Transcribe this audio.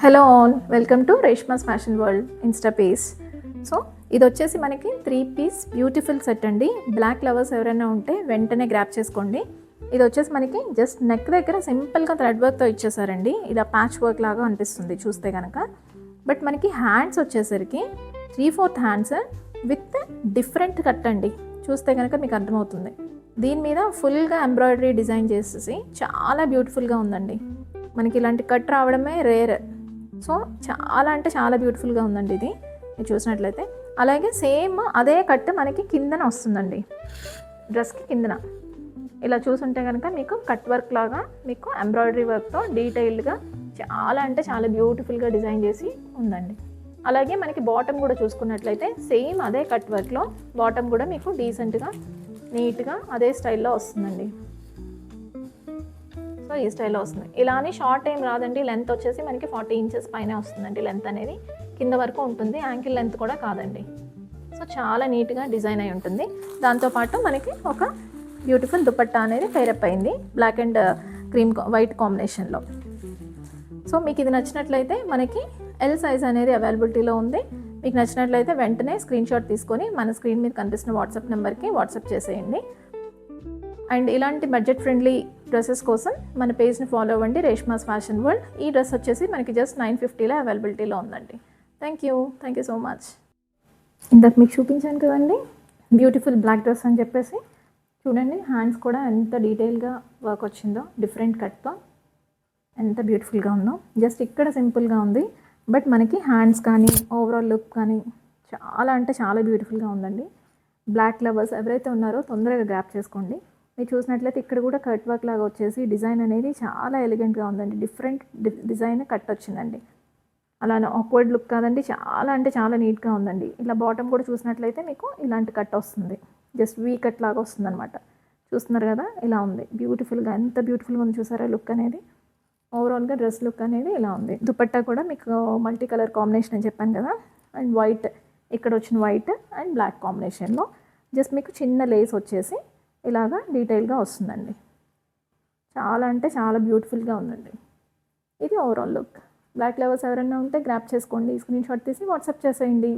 Hello all, welcome to Reshma's fashion world Insta page. So ఇది వచ్చేసి మనకి 3 పీస్ బ్యూటిఫుల్ సెట్ అండి. బ్లాక్ లవర్స్ ఎవరైనా ఉంటే వెంటనే గ్రాప్ చేసుకోండి. ఇది వచ్చేసి మనకి జస్ట్ నెక్ దగ్గర సింపుల్గా థ్రెడ్ వర్క్తో ఇచ్చేసారండి. ఇలా ప్యాచ్ వర్క్ లాగా అనిపిస్తుంది చూస్తే కనుక. బట్ మనకి హ్యాండ్స్ వచ్చేసరికి 3/4 హ్యాండ్స్ విత్ డిఫరెంట్ కట్ అండి. చూస్తే కనుక మీకు అర్థమవుతుంది. దీని మీద ఫుల్గా ఎంబ్రాయిడరీ డిజైన్ చేసేసి చాలా బ్యూటిఫుల్గా ఉందండి. మనకి ఇలాంటి కట్ రావడమే రేర్. సో చాలా అంటే చాలా బ్యూటిఫుల్గా ఉందండి ఇది మీరు చూసినట్లయితే. అలాగే సేమ్ అదే కట్ మనకి కిందన వస్తుందండి, డ్రెస్కి కిందన. ఇలా చూసుంటే కనుక మీకు కట్ వర్క్ లాగా మీకు ఎంబ్రాయిడరీ వర్క్తో డీటెయిల్డ్గా చాలా అంటే చాలా బ్యూటిఫుల్గా డిజైన్ చేసి ఉందండి. అలాగే మనకి బాటమ్ కూడా చూసుకున్నట్లయితే సేమ్ అదే కట్ వర్క్లో బాటమ్ కూడా మీకు డీసెంట్గా నీట్గా అదే స్టైల్లో వస్తుందండి. సో ఈ స్టైల్లో వస్తుంది. ఇలానే షార్ట్ ఏం రాదండి. లెంత్ వచ్చేసి మనకి 40 ఇంచెస్ పైన వస్తుందండి. లెంత్ అనేది కింద వరకు ఉంటుంది, యాంకిల్ లెంత్ కూడా కాదండి. సో చాలా నీట్గా డిజైన్ అయి ఉంటుంది. దాంతోపాటు మనకి ఒక బ్యూటిఫుల్ దుపట్టా అనేది ఫెయిరప్ అయింది బ్లాక్ అండ్ వైట్ కాంబినేషన్లో. సో మీకు ఇది నచ్చినట్లయితే మనకి ఎల్ సైజ్ అనేది అవైలబిలిటీలో ఉంది. మీకు నచ్చినట్లయితే వెంటనే స్క్రీన్ షాట్ తీసుకొని మన స్క్రీన్ మీద కనిపిస్తున్న వాట్సాప్ నెంబర్కి వాట్సాప్ చేసేయండి. అండ్ ఇలాంటి బడ్జెట్ ఫ్రెండ్లీ డ్రెస్సెస్ కోసం మన పేజ్ని ఫాలో అవ్వండి, రేష్మాస్ ఫ్యాషన్ వరల్డ్. ఈ డ్రెస్ వచ్చేసి మనకి జస్ట్ 950లో అవైలబిలిటీలో ఉందండి. Thank you so much. ఇందాక మీకు చూపించాను కదండి బ్యూటిఫుల్ బ్లాక్ డ్రెస్ అని చెప్పేసి. చూడండి హ్యాండ్స్ కూడా ఎంత డీటెయిల్గా వర్క్ వచ్చిందో, డిఫరెంట్ కట్తో ఎంత బ్యూటిఫుల్గా ఉందో. జస్ట్ ఇక్కడ సింపుల్గా ఉంది, బట్ మనకి హ్యాండ్స్ కానీ ఓవరాల్ లుక్ కానీ చాలా అంటే చాలా బ్యూటిఫుల్గా ఉందండి. బ్లాక్ లవర్స్ ఎవరైతే ఉన్నారో తొందరగా గ్రాప్ చేసుకోండి. మీరు చూసినట్లయితే ఇక్కడ కూడా కట్ వర్క్ లాగా వచ్చేసి డిజైన్ అనేది చాలా ఎలిగెంట్గా ఉందండి. డిఫరెంట్ డిజైన్ కట్ వచ్చిందండి. అలానే ఆక్వర్డ్ లుక్ కాదండి, చాలా అంటే చాలా నీట్గా ఉందండి. ఇలా బాటమ్ కూడా చూసినట్లయితే మీకు ఇలాంటి కట్ వస్తుంది, జస్ట్ వీ కట్ లాగా వస్తుంది అనమాట. చూస్తున్నారు కదా, ఇలా ఉంది బ్యూటిఫుల్గా. ఎంత బ్యూటిఫుల్గా ఉంది చూసారా లుక్ అనేది. ఓవరాల్గా డ్రెస్ లుక్ అనేది ఇలా ఉంది. దుపట్టా కూడా మీకు మల్టీ కలర్ కాంబినేషన్ అని చెప్పాను కదా, అండ్ వైట్ ఇక్కడ వచ్చిన వైట్ అండ్ బ్లాక్ కాంబినేషన్లో జస్ట్ మీకు చిన్న లేస్ వచ్చేసి ఇలాగా డీటెయిల్గా వస్తుందండి. చాలా అంటే చాలా బ్యూటిఫుల్గా ఉందండి. ఇది ఓవరాల్ లుక్. బ్లాక్ లవర్స్ ఎవరైనా ఉంటే గ్రాప్ చేసుకోండి, స్క్రీన్ షాట్ తీసి వాట్సాప్ చేసేయండి.